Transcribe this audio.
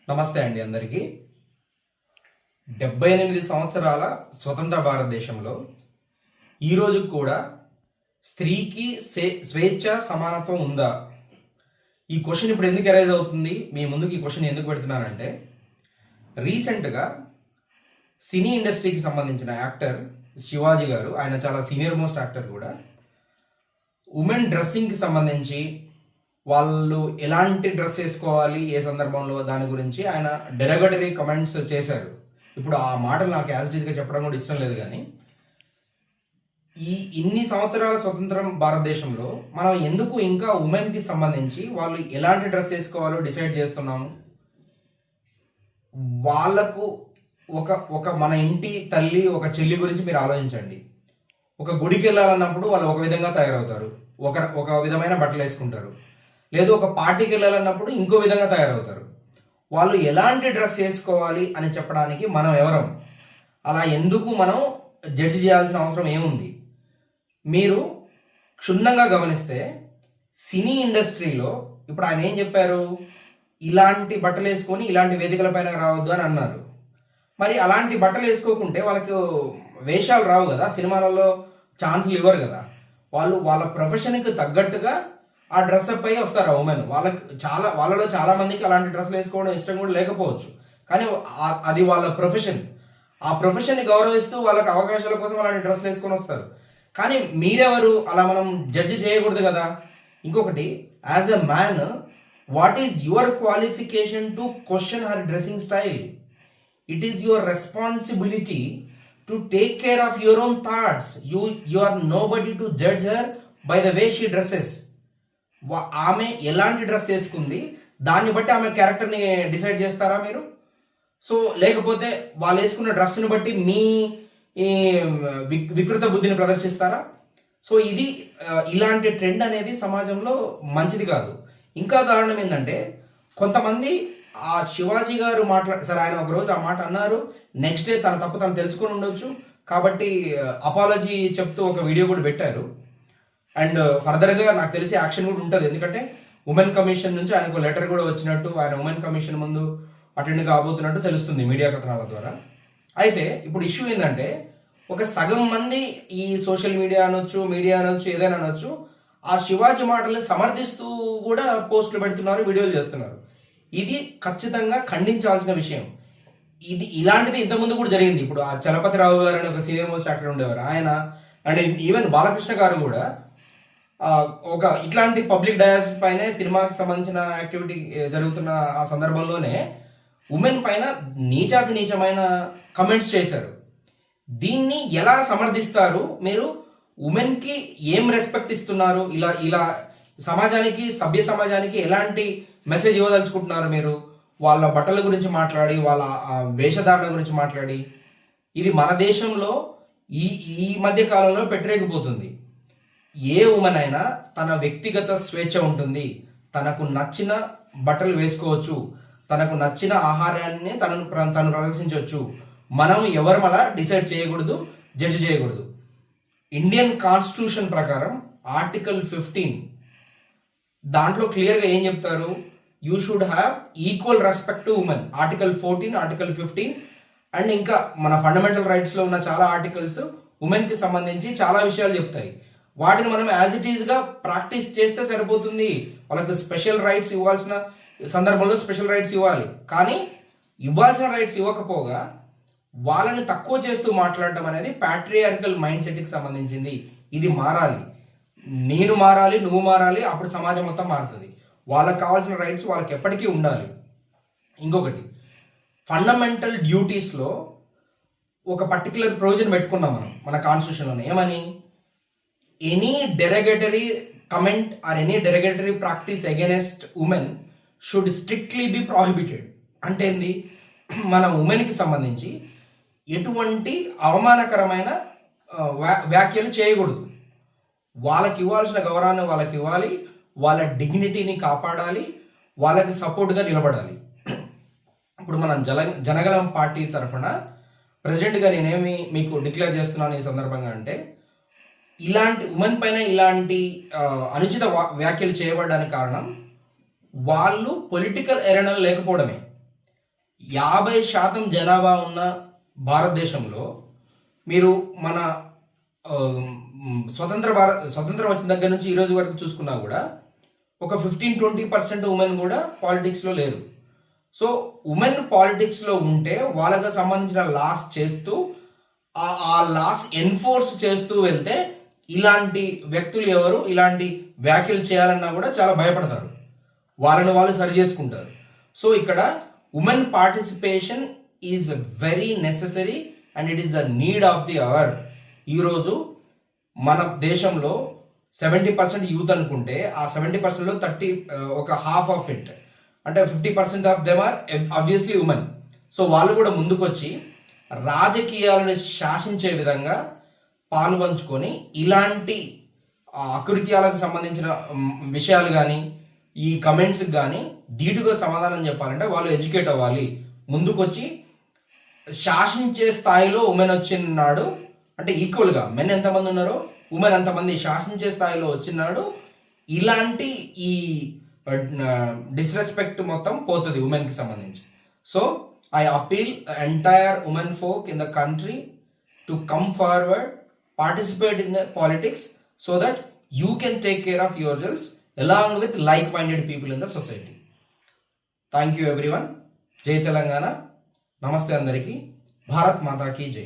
నమస్తే అండి అందరికీ. 78 సంవత్సరాల స్వతంత్ర భారతదేశంలో ఈరోజు కూడా స్త్రీకి స్వేచ్ఛ సమానత్వం ఉందా? ఈ క్వశ్చన్ ఇప్పుడు ఎందుకు అరైజ్ అవుతుంది? మీ ముందుకు ఈ క్వశ్చన్ ఎందుకు పెడుతున్నానంటే, రీసెంట్గా సినీ ఇండస్ట్రీకి సంబంధించిన యాక్టర్ శివాజీ గారు, ఆయన చాలా సీనియర్ మోస్ట్ యాక్టర్ కూడా, ఉమెన్ డ్రెస్సింగ్కి సంబంధించి వాళ్ళు ఎలాంటి డ్రెస్ వేసుకోవాలి ఏ సందర్భంలో దాని గురించి ఆయన డెరగటరీ కమెంట్స్ చేశారు. ఇప్పుడు ఆ మాటలు నాకు యాజ్ ఇట్ ఈస్గా చెప్పడం కూడా ఇష్టం లేదు, కానీ ఇన్ని సంవత్సరాల స్వతంత్రం భారతదేశంలో మనం ఎందుకు ఇంకా ఉమెన్కి సంబంధించి వాళ్ళు ఎలాంటి డ్రెస్ వేసుకోవాలో డిసైడ్ చేస్తున్నాము? వాళ్ళకు ఒక ఒక మన ఇంటి తల్లి, ఒక చెల్లి గురించి మీరు ఆలోచించండి. ఒక గుడికి వెళ్ళాలన్నప్పుడు వాళ్ళు ఒక విధంగా తయారవుతారు, ఒక విధమైన బట్టలు వేసుకుంటారు. లేదు ఒక పార్టీకి వెళ్ళాలన్నప్పుడు ఇంకో విధంగా తయారవుతారు. వాళ్ళు ఎలాంటి డ్రెస్ వేసుకోవాలి అని చెప్పడానికి మనం ఎవరం? అలా ఎందుకు మనం జడ్జి చేయాల్సిన అవసరం ఏముంది? మీరు క్షుణ్ణంగా గమనిస్తే సినీ ఇండస్ట్రీలో ఇప్పుడు ఆయన ఏం చెప్పారు? ఇలాంటి బట్టలు వేసుకొని ఇలాంటి వేదికల పైన రావద్దు అని అన్నారు. మరి అలాంటి బట్టలు వేసుకోకుంటే వాళ్ళకు వేషాలు రావు కదా, సినిమాలలో ఛాన్సులు ఇవ్వరు కదా. వాళ్ళ ప్రొఫెషన్కి తగ్గట్టుగా ఆ డ్రెస్అప్ పై వస్తారు ఆ ఉమెన్. వాళ్ళలో చాలా మందికి అలాంటి డ్రెస్సులు వేసుకోవడం ఇష్టం కూడా లేకపోవచ్చు, కానీ అది వాళ్ళ ప్రొఫెషన్. ఆ ప్రొఫెషన్ని గౌరవిస్తూ వాళ్ళకి అవకాశాల కోసం అలాంటి డ్రెస్సులు వేసుకొని వస్తారు. కానీ మీరెవరు? అలా మనం జడ్జి చేయకూడదు కదా. ఇంకొకటి, as a man, what is your qualification to question her dressing style? It is your responsibility to take care of your own thoughts. You are nobody to judge her by the way she dresses. ఆమె ఎలాంటి dress వేసుకుంది దాన్ని బట్టి ఆమె క్యారెక్టర్ని decide చేస్తారా మీరు? So లేకపోతే వాళ్ళు వేసుకున్న డ్రెస్సును బట్టి మీ వికృత బుద్ధిని ప్రదర్శిస్తారా? సో ఇలాంటి ట్రెండ్ అనేది సమాజంలో మంచిది కాదు. ఇంకా దారుణం ఏంటంటే, కొంతమంది ఆ శివాజీ గారు సరే ఆయన ఒకరోజు ఆ మాట అన్నారు, నెక్స్ట్ డే తన తప్పు తను తెలుసుకొని ఉండొచ్చు కాబట్టి అపాలజీ చెప్తూ ఒక వీడియో కూడా పెట్టారు. అండ్ ఫర్దర్గా నాకు తెలిసి యాక్షన్ కూడా ఉంటుంది, ఎందుకంటే ఉమెన్ కమిషన్ నుంచి ఆయనకు లెటర్ కూడా వచ్చినట్టు, ఆయన ఉమెన్ కమిషన్ ముందు అటెండ్ కాబోతున్నట్టు తెలుస్తుంది మీడియా కథనాల ద్వారా. అయితే ఇప్పుడు ఇష్యూ ఏంటంటే, ఒక సగం మంది ఈ సోషల్ మీడియా అనొచ్చు ఏదైనా అనొచ్చు, ఆ శివాజీ మాటల్ని సమర్థిస్తూ కూడా పోస్టులు పెడుతున్నారు, వీడియోలు చేస్తున్నారు. ఇది ఖచ్చితంగా ఖండించాల్సిన విషయం. ఇలాంటిది ఇంతకుముందు కూడా జరిగింది. ఇప్పుడు ఆ చలపతి రావు గారు అని ఒక సీనియర్ మోస్ట్ యాక్టర్ ఉండేవారు, ఆయన అండ్ ఈవెన్ బాలకృష్ణ గారు కూడా ఇట్లాంటి పబ్లిక్ డయాస్ పైన సినిమాకి సంబంధించిన యాక్టివిటీ జరుగుతున్న ఆ సందర్భంలోనే ఉమెన్ పైన నీచమైన కమెంట్స్ చేశారు. దీన్ని ఎలా సమర్థిస్తారు మీరు? ఉమెన్కి ఏం రెస్పెక్ట్ ఇస్తున్నారు? ఇలా సభ్య సమాజానికి ఎలాంటి మెసేజ్ ఇవ్వదలుచుకుంటున్నారు మీరు? వాళ్ళ బట్టల గురించి మాట్లాడి, వాళ్ళ వేషధారణ గురించి మాట్లాడి, ఇది మన దేశంలో ఈ మధ్య కాలంలో పెట్టరేగిపోతుంది. ఏ ఉమెన్ అయినా తన వ్యక్తిగత స్వేచ్ఛ ఉంటుంది, తనకు నచ్చిన బట్టలు వేసుకోవచ్చు, తనకు నచ్చిన ఆహారాన్ని తను ప్రదర్శించవచ్చు. మనం ఎవరు అలా డిసైడ్ చేయకూడదు, జడ్జి చేయకూడదు. ఇండియన్ కాన్స్టిట్యూషన్ ప్రకారం ఆర్టికల్ 15 దాంట్లో క్లియర్గా ఏం చెప్తారు? You should have equal respect to women. Article 14, article 15 and ఇంకా మన ఫండమెంటల్ రైట్స్లో ఉన్న చాలా ఆర్టికల్స్ ఉమెన్కి సంబంధించి చాలా విషయాలు చెప్తాయి. వాటిని మనం యాజ్ ఇట్ ఈస్గా ప్రాక్టీస్ చేస్తే సరిపోతుంది. వాళ్ళకి స్పెషల్ రైట్స్ ఇవ్వాల్సిన సందర్భంలో స్పెషల్ రైట్స్ ఇవ్వాలి, కానీ ఇవ్వాల్సిన రైట్స్ ఇవ్వకపోగా వాళ్ళని తక్కువ చేస్తూ మాట్లాడడం అనేది ప్యాట్రియార్కల్ మైండ్ సెట్కి సంబంధించింది. ఇది మారాలి. నేను మారాలి, నువ్వు మారాలి, అప్పుడు సమాజం మొత్తం మారుతుంది. వాళ్ళకి కావాల్సిన రైట్స్ వాళ్ళకి ఎప్పటికీ ఉండాలి. ఇంకొకటి, ఫండమెంటల్ డ్యూటీస్లో ఒక పర్టికులర్ ప్రొవిజన్ పెట్టుకున్నాం మన కాన్స్టిట్యూషన్లోనే. ఏమని? Any derogatory comment or any derogatory practice against women should strictly be prohibited. అంటే ఏంది? మన ఉమెన్కి సంబంధించి ఎటువంటి అవమానకరమైన వ్యాఖ్యలు చేయకూడదు. వాళ్ళకి ఇవ్వాల్సిన గౌరవాన్ని వాళ్ళకి ఇవ్వాలి, వాళ్ళ డిగ్నిటీని కాపాడాలి, వాళ్ళకి సపోర్ట్గా నిలబడాలి. ఇప్పుడు మనం జనగలం పార్టీ తరఫున ప్రెసిడెంట్గా నేనేమి మీకు డిక్లేర్ చేస్తున్నాను ఈ సందర్భంగా అంటే, ఇలాంటి ఉమెన్ పైన ఇలాంటి అనుచిత వ్యాఖ్యలు చేయబడడానికి కారణం వాళ్ళు పొలిటికల్ ఎరెనాలో లేకపోవడమే. 50% జనాభా ఉన్న భారతదేశంలో మీరు మన ఆ, స్వతంత్రం వచ్చిన దగ్గర నుంచి ఈ రోజు వరకు చూసుకున్నా కూడా ఒక 15-20% ఉమెన్ కూడా పాలిటిక్స్లో లేరు. సో ఉమెన్ పాలిటిక్స్లో ఉంటే వాళ్ళకి సంబంధించిన లాస్ చేస్తూ ఆ లాస్ ఎన్ఫోర్స్ చేస్తూ వెళ్తే ఇలాంటి వ్యక్తులు ఎవరు ఇలాంటి వ్యాఖ్యలు చేయాలన్నా కూడా చాలా భయపడతారు, వాళ్ళని వాళ్ళు సరి చేసుకుంటారు. సో ఇక్కడ women participation is very necessary and it is the need of the hour. ఈరోజు మన దేశంలో 70% యూత్ అనుకుంటే ఆ 70%లో 30 ఒక హాఫ్ ఆఫ్ ఇట్ అంటే 50% of them are obviously women. So వాళ్ళు కూడా ముందుకొచ్చి రాజకీయాలను శాసించే విధంగా పాలు పంచుకొని ఇలాంటి అకృత్యాలకు సంబంధించిన విషయాలు కానీ ఈ కమెంట్స్కి కానీ ధీటుగా సమాధానం చెప్పాలంటే వాళ్ళు ఎడ్యుకేట్ అవ్వాలి. ముందుకొచ్చి శాసించే స్థాయిలో ఉమెన్ వచ్చినాడు అంటే ఈక్వల్గా మెన్ ఎంతమంది ఉన్నారో ఉమెన్ అంతమంది శాసించే స్థాయిలో వచ్చినాడు. ఇలాంటి ఈ డిస్రెస్పెక్ట్ మొత్తం పోతుంది ఉమెన్కి సంబంధించి. So I appeal entire women folk in the country to come forward, participate in the politics so that you can take care of yourselves along with like-minded people in the society. Thank you everyone. Jai Telangana. Namaste andariki. Bharat Mata ki Jai.